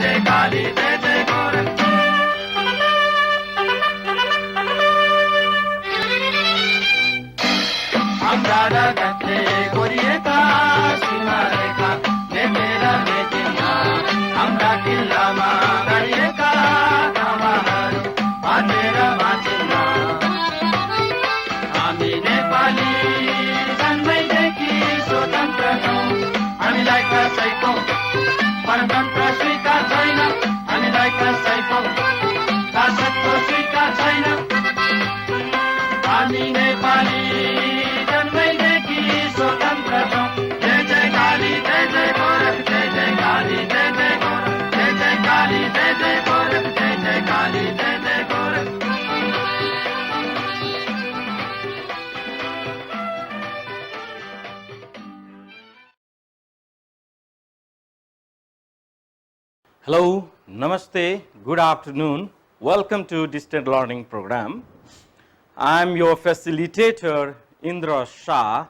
जय काली जय जय गोरख हाम्रा रगतले कोरिएका सीमारेखा मेटेर मेटिन्न हाम्रा किल्लामा गरिएका ठाउँहरू बाँचेर बाँचिन्न हामी नेपाली जन्मैदेखि स्वतन्त्र छौँ हामीलाई कसैको परतन्त्र स्वीकार छैन हामीलाई कसैको शासकको स्वीकार छैन हामी नेपाली जन्मैदेखि स्वतन्त्र छौँ जय जय काली जय जय गोरख जय जय काली जय जय गोरख जय जय काली जय जय गोरख जय जय काली जय जय Gorakh Hello, Namaste, good afternoon. Welcome to Distant Learning Program. I am your facilitator, Indra Shah.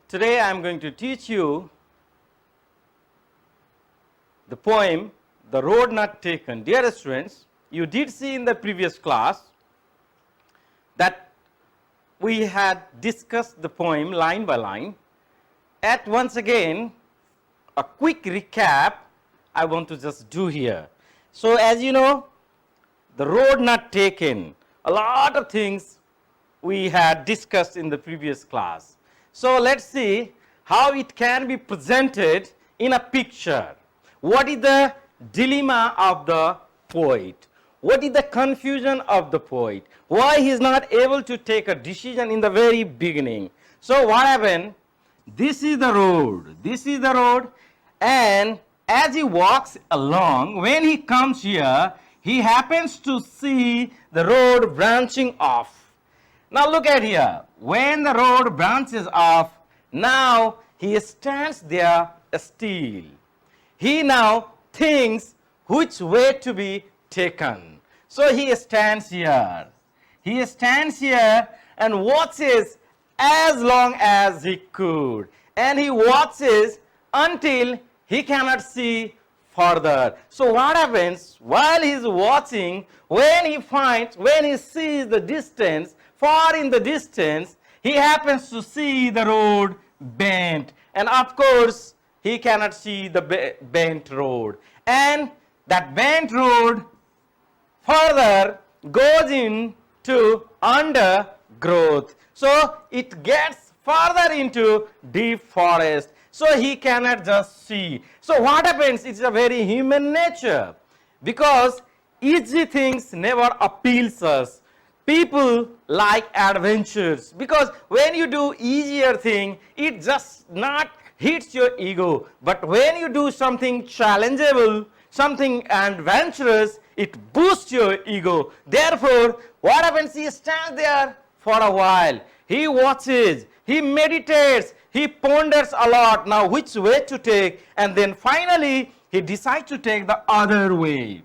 Today I am going to teach you the poem, The Road Not Taken. Dear students, you did see in the previous class that we had discussed the poem line by line. At once again, a quick recap I want to just do here. So as you know, the road not taken, a lot of things we had discussed in the previous class. So let's see how it can be presented in a picture. What is the dilemma of the poet? What is the confusion of the poet? Why he is not able to take a decision in the very beginning? So what happened? This is the road, and as he walks along, when he comes here, he happens to see the road branching off. Now look at here, when the road branches off, now he stands there still. He now thinks which way to be taken. So he stands here. He stands here and watches as long as he could. And he watches until he cannot see further. So what happens while he is watching, when he sees the distance, far in the distance, he happens to see the road bent. And of course, he cannot see the bent road. And that bent road further goes into undergrowth. So it gets further into deep forest. So he cannot just see. So what happens? It's a very human nature, because easy things never appeals us. People like adventures, because when you do easier thing, it just not hits your ego. But when you do something challengeable, something adventurous, it boosts your ego. Therefore, what happens? He stands there for a while. He watches, he meditates, he ponders a lot now which way to take, and then finally he decides to take the other way.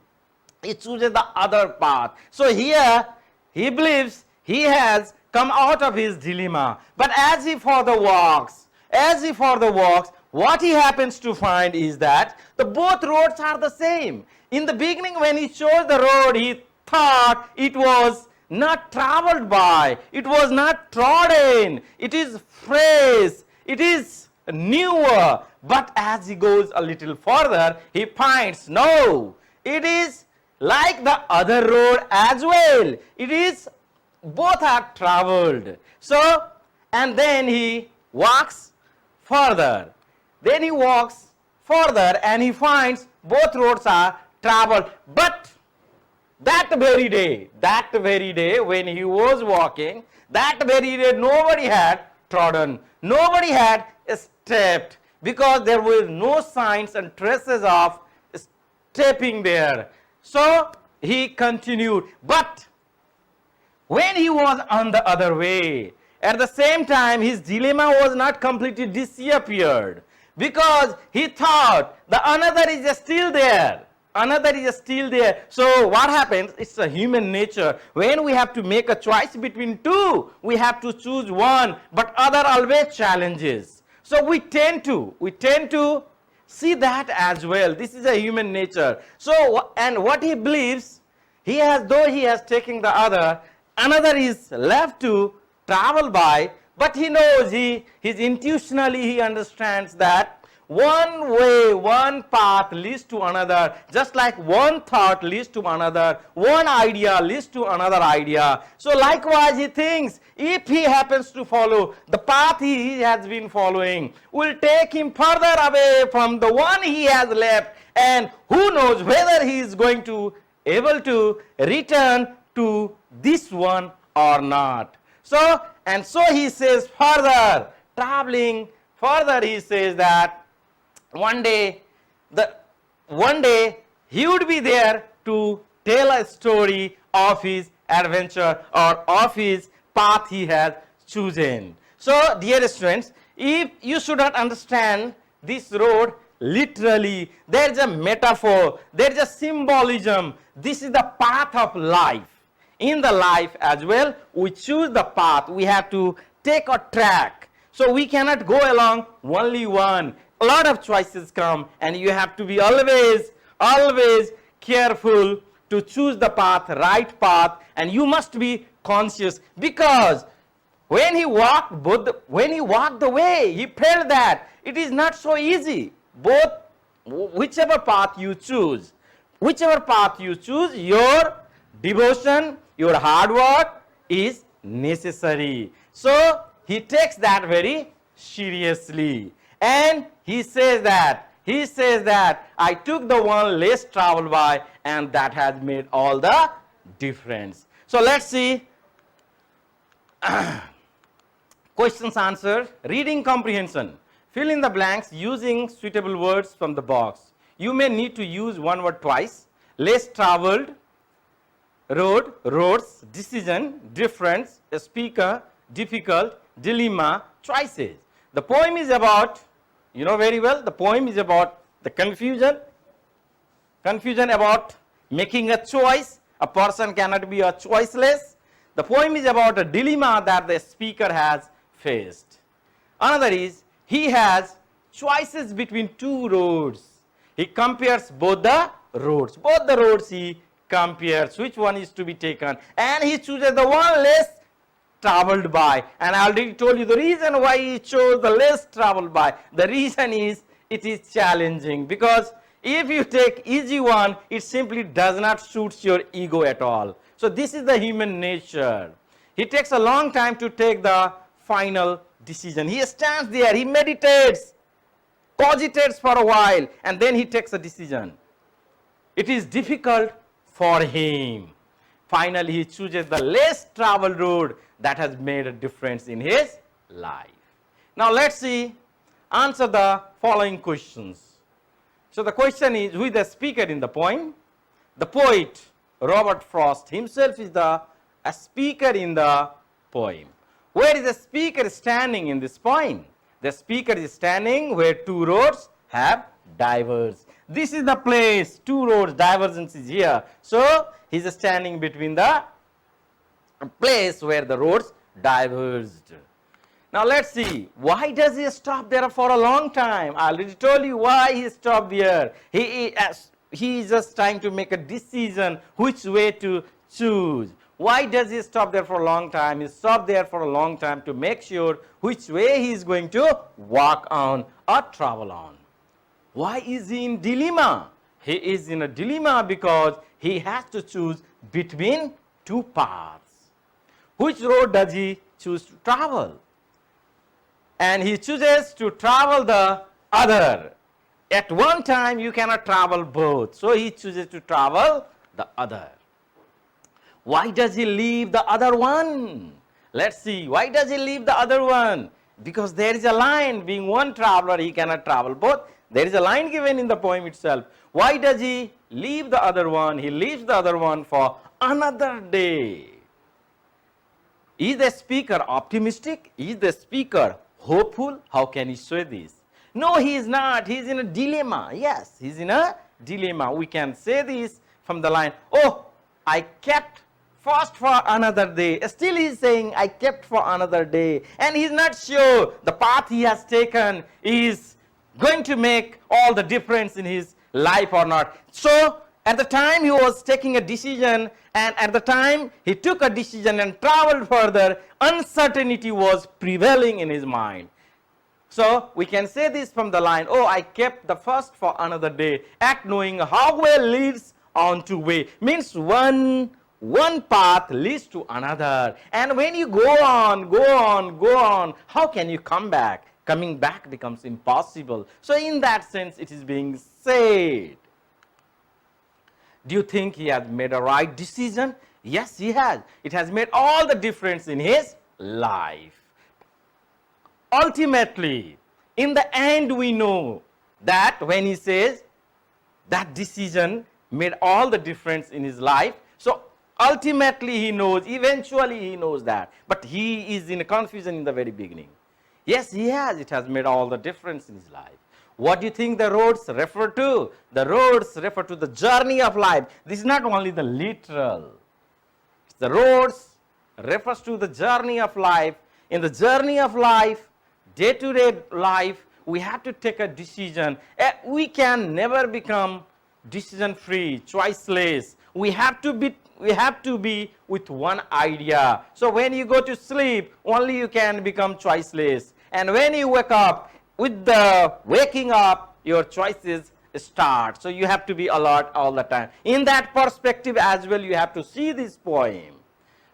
He chooses the other path. So here he believes he has come out of his dilemma. But as he further walks, what he happens to find is that the both roads are the same. In the beginning, when he chose the road, he thought it was not traveled by, it was not trodden, it is fresh, it is newer. But as he goes a little further, he finds no, it is like the other road as well. It is, both are traveled. So, and then he walks further. Then he walks further and he finds both roads are traveled. But that very day when he was walking, that very day nobody had trodden, nobody had stepped, because there were no signs and traces of stepping there. So he continued. But when he was on the other way, at the same time his dilemma was not completely disappeared, because he thought the another is still there. So what happens? It's a human nature. When we have to make a choice between two, we have to choose one, but other always challenges. So we tend to see that as well. This is a human nature. So, and what he believes, he has, though he has taken the other, another is left to travel by, but he knows, his intuitionally he understands that one way, one path leads to another, just like one thought leads to another, one idea leads to another idea. So likewise he thinks, if he happens to follow the path he has been following, will take him further away from the one he has left, and who knows whether he is going to able to return to this one or not. So, and so he says further, traveling further, he says that one day he would be there to tell a story of his adventure or of his path he has chosen. So dear students, if you should not understand this road literally, there is a metaphor, there is a symbolism. This is the path of life. In the life as well, we choose the path, we have to take a track. So we cannot go along only one. A lot of choices come, and you have to be always careful to choose the path, right path, and you must be conscious, because when he walked the way, he felt that it is not so easy. Both, whichever path you choose, your devotion, your hard work is necessary. So he takes that very seriously, and he says that I took the one less traveled by, and that has made all the difference. So let's see questions answered. Reading comprehension. Fill in the blanks using suitable words from the box. You may need to use one word twice. Less traveled, road, roads, decision, difference, a speaker, difficult, dilemma, choices. The poem is about, you know very well, the poem is about the confusion about making a choice. A person cannot be a choiceless. The poem is about a dilemma that the speaker has faced. Another is, he has choices between two roads. He compares both the roads. Both the roads he compares, which one is to be taken, and he chooses the one less traveled by. And I already told you the reason why he chose the less traveled by. The reason is, it is challenging, because if you take easy one, it simply does not suit your ego at all. So this is the human nature. He takes a long time to take the final decision. He stands there, he meditates, cogitates for a while, and then he takes a decision. It is difficult for him. Finally, he chooses the less traveled road that has made a difference in his life. Now let's see, answer the following questions. So the question is, who is the speaker in the poem? The poet Robert Frost himself is a speaker in the poem. Where is the speaker standing in this poem? The speaker is standing where two roads have diverged. This is the place, two roads, divergence is here. So he is standing between the place where the roads diverged. Now let's see, why does he stop there for a long time? I already told you why he stopped there. He is just trying to make a decision which way to choose. Why does he stop there for a long time? He stopped there for a long time to make sure which way he is going to walk on or travel on. Why is he in dilemma? He is in a dilemma because he has to choose between two paths. Which road does he choose to travel? And he chooses to travel the other. At one time you cannot travel both, so he chooses to travel the other. Why does he leave the other one? Let's see, why does he leave the other one? Because there is a line, being one traveler he cannot travel both. There is a line given in the poem itself. Why does he leave the other one? He leaves the other one for another day. Is the speaker optimistic? Is the speaker hopeful? How can he say this? No, he is not. He is in a dilemma. Yes, he is in a dilemma. We can say this from the line, oh, I kept fast for another day. Still he is saying, I kept for another day. And he is not sure the path he has taken is going to make all the difference in his life or not. So at the time he was taking a decision, and at the time he took a decision and traveled further, uncertainty was prevailing in his mind. So we can say this from the line, oh, I kept the first for another day, act knowing how way leads on to way. Means one path leads to another, and when you go on, how can you come back? Coming back becomes impossible. So in that sense it is being said. Do you think he has made a right decision? Yes, he has. It has made all the difference in his life. Ultimately, in the end, we know that when he says that decision made all the difference in his life, so ultimately he knows, eventually he knows that, but he is in a confusion in the very beginning. Yes, he has. It has made all the difference in his life. What do you think the roads refer to? The roads refer to the journey of life. This is not only the literal. The roads refers to the journey of life. In the journey of life, day-to-day life, we have to take a decision. We can never become decision-free, choiceless. We have to be with one idea. So when you go to sleep, only you can become choiceless. And when you wake up, with the waking up, your choices start. So you have to be alert all the time. In that perspective as well, you have to see this poem.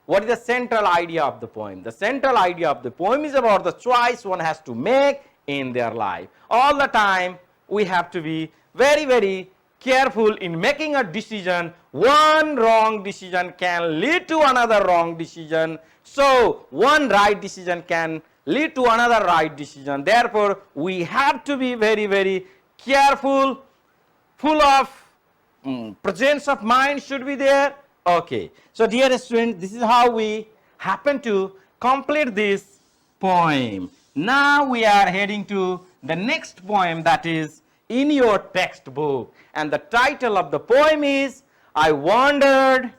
What is the central idea of the poem? The central idea of the poem is about the choice one has to make in their life. All the time, we have to be very, very careful in making a decision. One wrong decision can lead to another wrong decision. So one right decision can lead to another right decision. Therefore, we have to be very, very careful, full of presence of mind should be there. Okay. So dear students, this is how we happen to complete this poem. Now we are heading to the next poem that is in your textbook, and the title of the poem is I wandered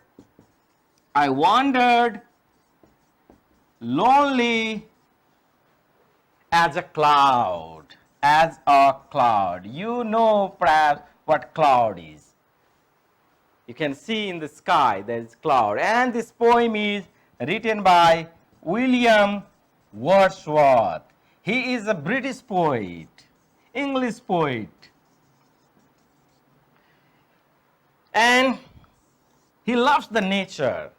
lonely as a cloud, You know perhaps what cloud is. You can see in the sky there is cloud, and this poem is written by William Wordsworth. He is a British poet, English poet, and he loves the nature.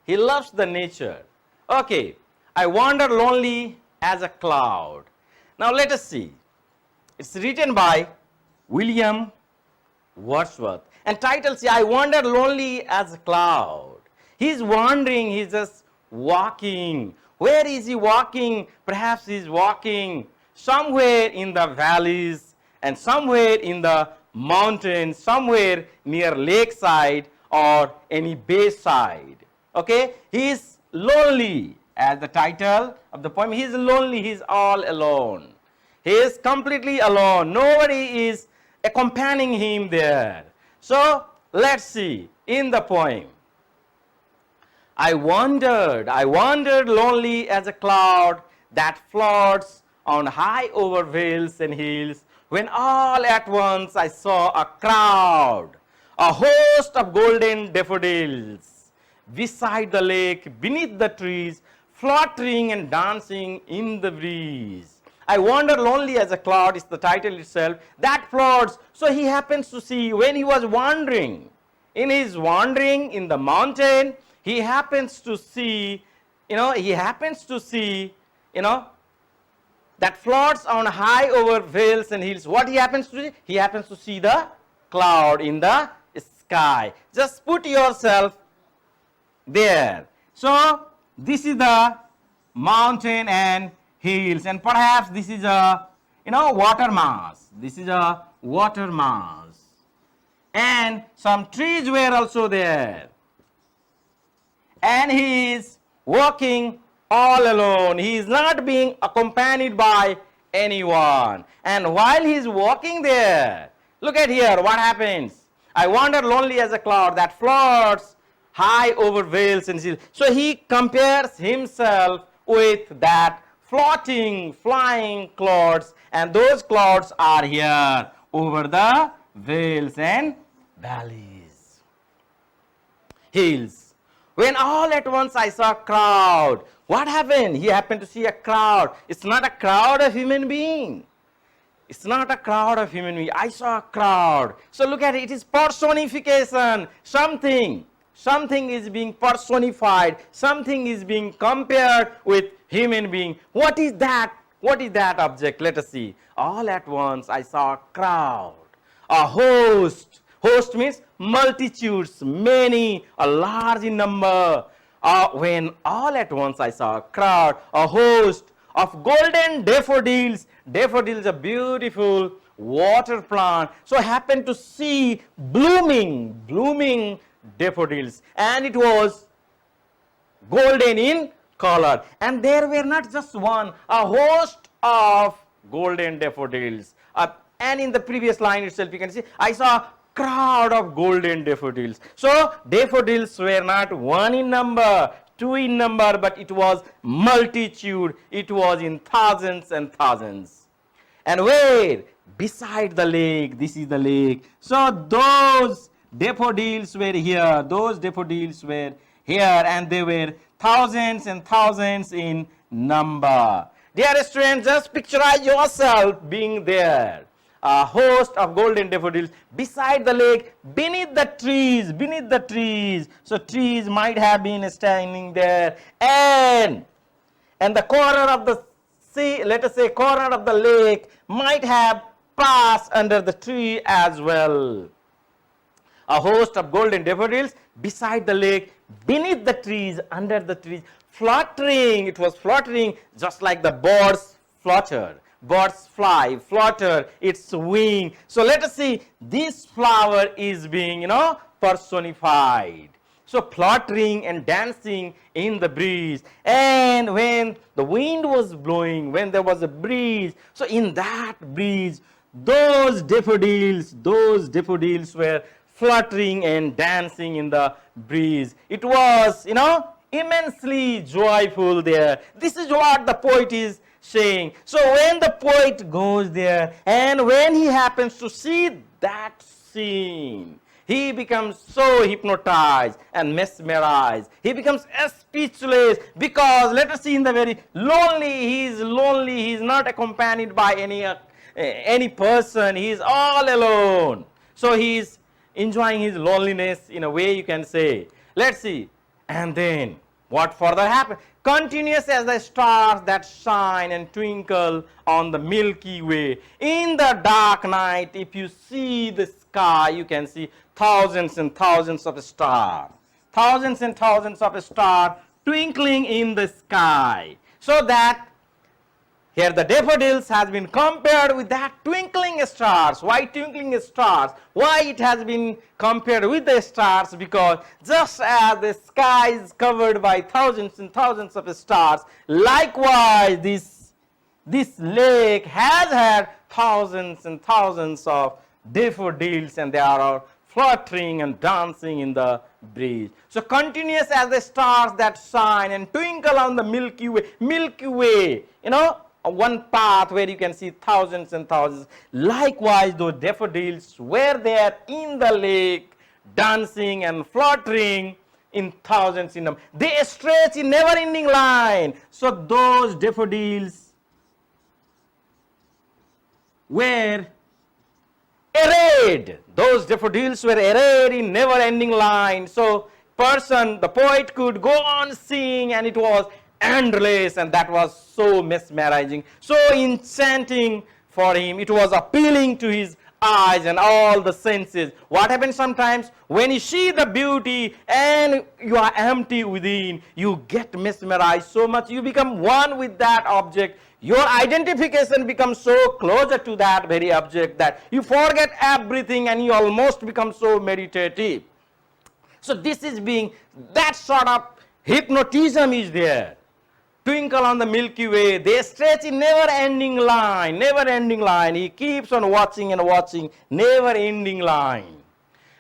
He loves the nature. Okay, I wander lonely as a cloud. Now let us see. It's written by William Wordsworth, and title says I wander lonely as a cloud. He's wandering, he's just walking. Where is he walking? Perhaps he's walking somewhere in the valleys and somewhere in the mountains, somewhere near lakeside or any bayside. Okay, he is lonely, as the title of the poem. He is lonely, he is all alone. He is completely alone. Nobody is accompanying him there. So let's see in the poem. I wandered lonely as a cloud that floats on high over vales and hills, when all at once I saw a crowd, a host of golden daffodils, beside the lake, beneath the trees, fluttering and dancing in the breeze. I wander lonely as a cloud is the title itself, that floats. So he happens to see, when he was wandering, in his wandering in the mountain, he happens to see, that floats on high over vales and hills. What he happens to see? He happens to see the cloud in the sky. Just put yourself there. So this is the mountain and hills, and perhaps this is a water mass. This is a water mass, and some trees were also there. And he is walking all alone. He is not being accompanied by anyone. And while he is walking there, look at here what happens. I wander lonely as a cloud that floats high over vales and hills. So he compares himself with that floating, flying clouds, and those clouds are here over the vales and valleys, hills. When all at once I saw a crowd. What happened? He happened to see a crowd. It's not a crowd of human beings. It's not a crowd of human beings. I saw a crowd. So look at it. It is personification. Something is being personified. Something is being compared with human being. What is that? What is that object? Let us see. All at once I saw a crowd, a host. Host means multitudes, many, a large in number. When all at once I saw a crowd, a host of golden daffodils. Daffodils, a beautiful water plant. So I happened to see blooming daffodils, and it was golden in color. And there were not just one, a host of golden daffodils. And in the previous line itself, you can see, I saw a crowd of golden daffodils. So daffodils were not one in number, two in number, but it was multitude. It was in thousands and thousands. And where? Beside the lake. This is the lake. So those daffodils were here. Those daffodils were here, and they were thousands and thousands in number. Dear students, just picturize yourself being there. A host of golden daffodils beside the lake, beneath the trees. So trees might have been standing there, and the corner of the sea, let us say corner of the lake, might have passed under the tree as well. A host of golden daffodils beside the lake, beneath the trees, under the trees, fluttering. It was fluttering just like the birds flutter. Birds fly, flutter, its wing. So let us see, this flower is being, personified. So fluttering and dancing in the breeze. And when the wind was blowing, when there was a breeze, so in that breeze, those daffodils were fluttering and dancing in the breeze. It was, immensely joyful there. This is what the poet is saying. So when the poet goes there, and when he happens to see that scene, he becomes so hypnotized and mesmerized. He becomes speechless, because let us see, in the very lonely. He is not accompanied by any person. He is all alone. So he is enjoying his loneliness, in a way you can say. Let's see. And then what further happened? Continuous as the stars that shine and twinkle on the Milky Way. In the dark night, if you see the sky, you can see thousands and thousands of stars. Thousands and thousands of stars twinkling in the sky. So that here the daffodils has been compared with that twinkling stars. Why twinkling stars? Why it has been compared with the stars? Because just as the sky is covered by thousands and thousands of stars, likewise this lake has had thousands and thousands of daffodils, and they are fluttering and dancing in the breeze. So continuous as the stars that shine and twinkle on the Milky Way. Milky Way, one path where you can see thousands and thousands. Likewise, those daffodils were there in the lake, dancing and fluttering in thousands in number. They stretch in never-ending line. So those daffodils were arrayed. Those daffodils were arrayed in never-ending line. So the poet could go on singing, and it was endless, and that was so mesmerizing, so enchanting for him. It was appealing to his eyes and all the senses. What happens sometimes when you see the beauty and you are empty within, you get mesmerized so much, you become one with that object. Your identification becomes so closer to that very object that you forget everything, and you almost become so meditative. So this is being, that sort of hypnotism is there. Twinkle on the Milky Way, they stretch in never-ending line. He keeps on watching and watching, never-ending line.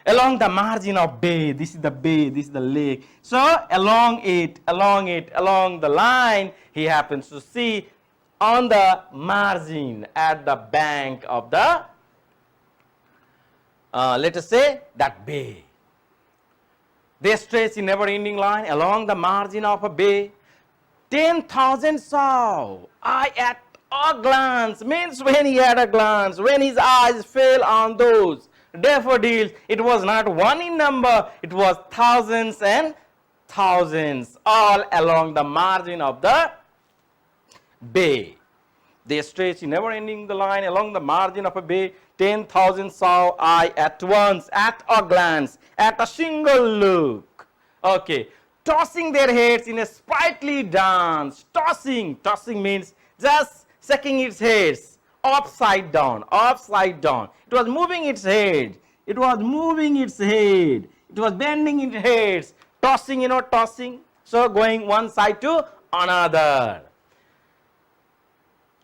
Along the margin of bay, this is the lake. So along the line, he happens to see on the margin at the bank of the, let us say, that bay. They stretch in never-ending line along the margin of a bay. 10,000 saw I at a glance, means when he had a glance, when his eyes fell on those daffodils, it was not one in number, it was thousands and thousands all along the margin of the bay. They stretch in never-ending the line along the margin of a bay. 10,000 saw I at once, at a glance, at a single look. Okay, tossing their heads in a sprightly dance. Tossing means just shaking its heads upside down, upside down. It was moving its head. It was moving its head. It was bending its heads. Tossing, tossing. So going one side to another.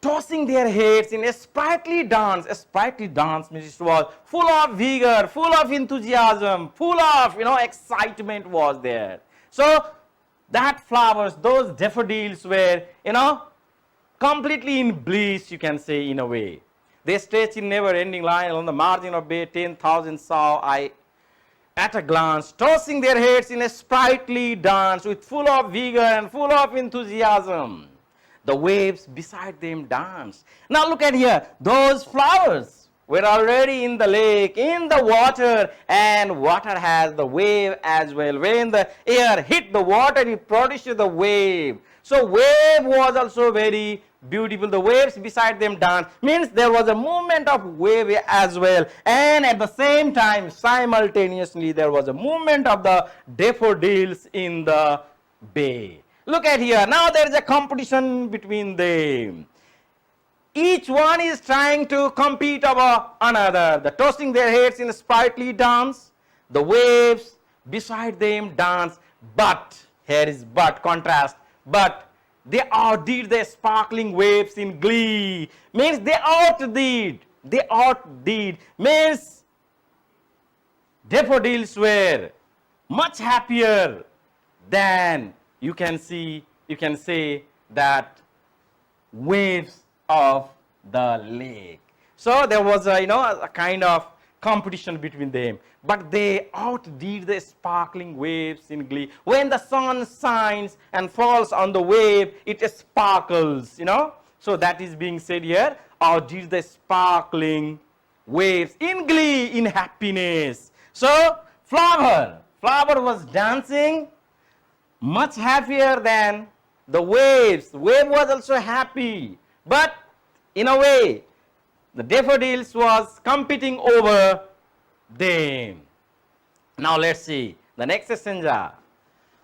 Tossing their heads in a sprightly dance. A sprightly dance means it was full of vigor, full of enthusiasm, full of, excitement was there. So that flowers, those daffodils were, completely in bliss, you can say, in a way. They stretch in never-ending line along the margin of bay. 10,000 saw I at a glance, tossing their heads in a sprightly dance with full of vigor and full of enthusiasm. The waves beside them danced. Now look at here, those flowers were already in the lake, in the water, and water has the wave as well. When the air hit the water, it produced the wave. So wave was also very beautiful. The waves beside them danced, means there was a movement of wave as well, and at the same time, simultaneously, there was a movement of the daffodils in the bay. Look at here, now there is a competition between them. Each one is trying to compete over another. The tossing their heads in a sprightly dance, the waves beside them dance, but, here is but, contrast, but they outdid the sparkling waves in glee, means they outdid, means daffodils were much happier than you can say that waves of the lake. So there was a kind of competition between them, but they outdid the sparkling waves in glee. When the sun shines and falls on the wave, it sparkles, So that is being said here, outdid the sparkling waves in glee, in happiness. So flower was dancing much happier than the waves. The wave was also happy, but in a way, the daffodils was competing over them. Now let's see the next stanza.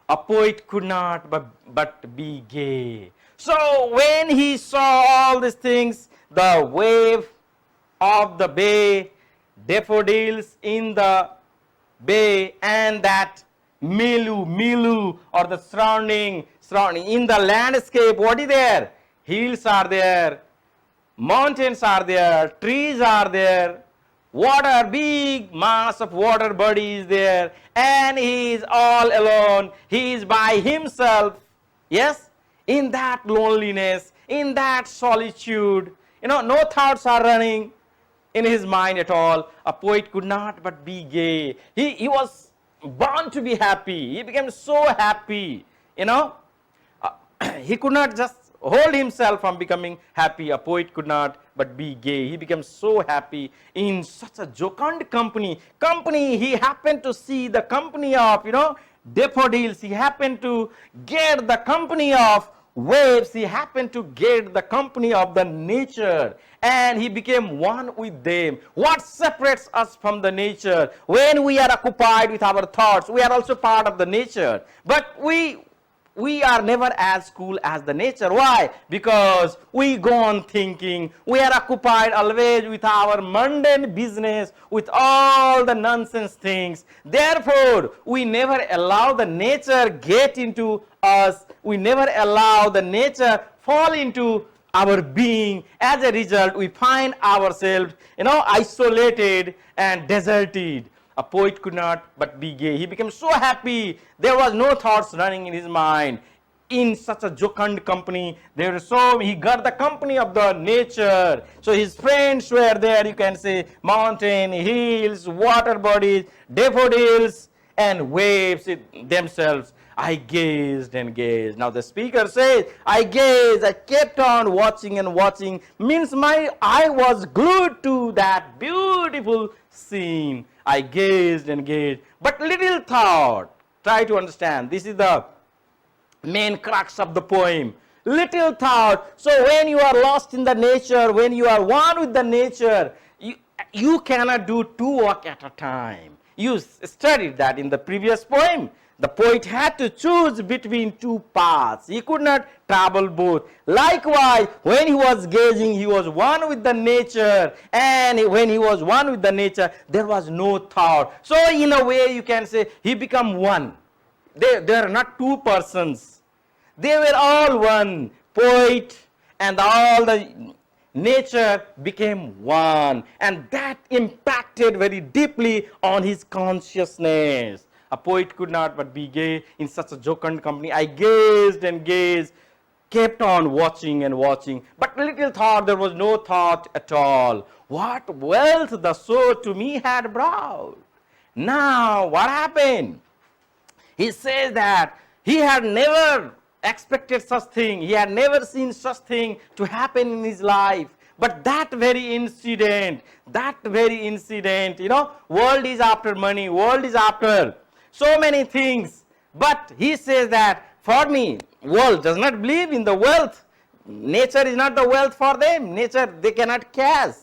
A poet could not but be gay. So when he saw all these things, the wave of the bay, daffodils in the bay, and that milieu or the surrounding in the landscape, what is there? Hills are there, mountains are there, trees are there, water, big mass of water body is there, and he is all alone, he is by himself. Yes, in that loneliness, in that solitude, no thoughts are running in his mind at all. A poet could not but be gay. He was born to be happy. He became so happy, he could not just hold himself from becoming happy. A poet could not but be gay. He became so happy in such a jocund company. He happened to see the company of, daffodils. He happened to get the company of waves. He happened to get the company of the nature, and he became one with them. What separates us from the nature? When we are occupied with our thoughts, we are also part of the nature, but we are never as cool as the nature. Why? Because we go on thinking. We are occupied always with our mundane business, with all the nonsense things. Therefore, we never allow the nature get into us. We never allow the nature fall into our being. As a result, we find ourselves, isolated and deserted. A poet could not but be gay. He became so happy. There was no thoughts running in his mind. in such a jocund company. They were so, he got the company of the nature. So his friends were there, you can say mountain, hills, water bodies, daffodils and waves themselves. I gazed and gazed. Now the speaker says, I gazed, I kept on watching and watching, means my eye was glued to that beautiful scene. I gazed and gazed, but little thought. Try to understand, this is the main crux of the poem. Little thought. So when you are lost in the nature, when you are one with the nature, you cannot do two work at a time. You studied that in the previous poem. The poet had to choose between two paths. He could not travel both. Likewise, when he was gazing, he was one with the nature. And when he was one with the nature, there was no thought. So in a way, you can say he became one. They are not two persons. They were all one. Poet and all the nature became one. And that impacted very deeply on his consciousness. A poet could not but be gay in such a jocund company. I gazed and gazed, kept on watching and watching, but little thought, there was no thought at all. What wealth the soul to me had brought. Now, what happened? He says that he had never expected such thing. He had never seen such thing to happen in his life. But that very incident, world is after money, world is after so many things. But he says that for me, world does not believe in the wealth. Nature is not the wealth for them. Nature, they cannot cash.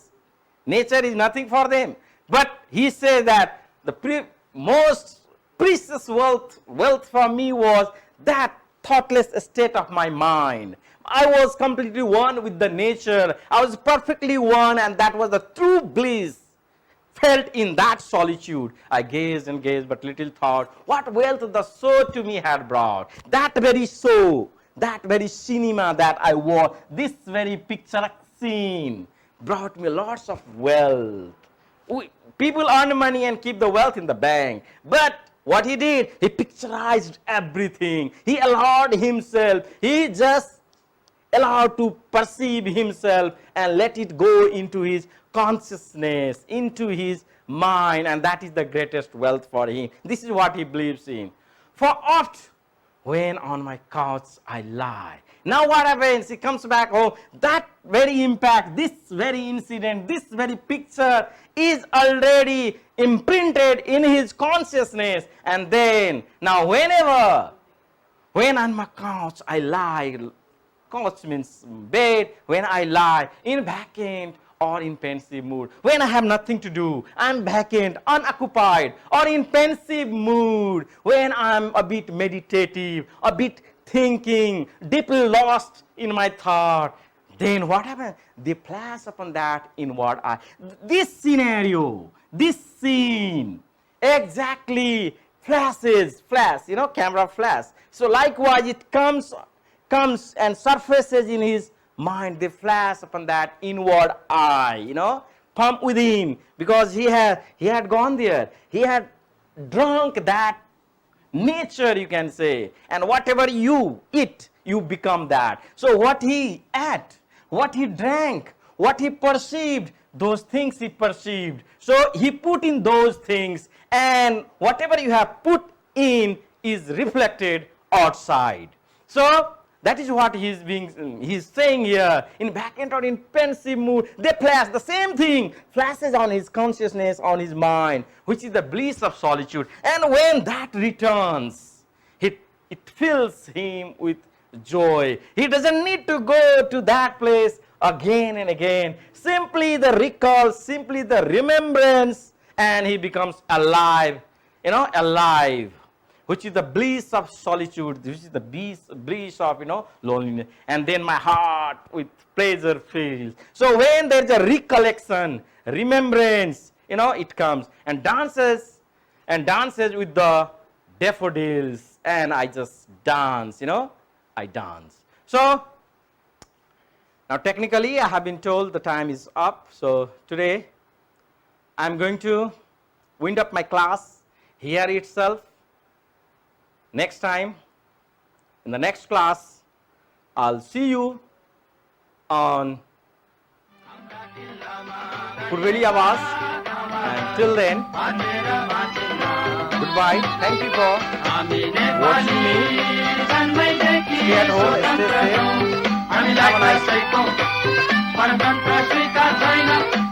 Nature is nothing for them. But he says that the most precious wealth for me was that thoughtless state of my mind. I was completely one with the nature. I was perfectly one, and that was the true bliss felt in that solitude. I gazed and gazed, but little thought what wealth the soul to me had brought. That very soul, that very cinema that I watched, this very picturesque scene brought me lots of wealth. People earn money and keep the wealth in the bank. But what he did, he picturized everything. He allowed himself, he just allowed to perceive himself and let it go into his consciousness, into his mind, and that is the greatest wealth for him. This is what he believes in. For oft, when on my couch I lie. Now what happens? He comes back home. That very impact, this very incident, this very picture is already imprinted in his consciousness. And then, now when on my couch I lie, couch means bed, when I lie in vacant or in pensive mood, when I have nothing to do, I'm vacant, unoccupied, or in pensive mood, when I'm a bit meditative, a bit thinking, deeply lost in my thought, then what happens? They flash upon that inward eye. This scenario, this scene, exactly flashes, camera flash. So likewise it comes and surfaces in his mind. They flash upon that inward eye, from within, because he had gone there. He had drunk that nature, you can say, and whatever you eat, you become that. So what he ate, what he drank, what he perceived, those things he perceived. So he put in those things, and whatever you have put in is reflected outside. So that is what he's saying here. In vacant or in pensive mood, they flash. The same thing flashes on his consciousness, on his mind, which is the bliss of solitude. And when that returns, it fills him with joy. He doesn't need to go to that place again and again. Simply the recall, simply the remembrance, and he becomes alive, alive, which is the bliss of solitude, which is the bliss of, loneliness. And then my heart with pleasure fills. So when there is a recollection, remembrance, it comes and dances with the daffodils, and I just dance, I dance. So now technically I have been told the time is up. So today I'm going to wind up my class here itself. Next time In the next class, I'll see you on Purveli Awas, and till then, goodbye. Thank you for watching me. Stay at home, stay safe. Have a nice day.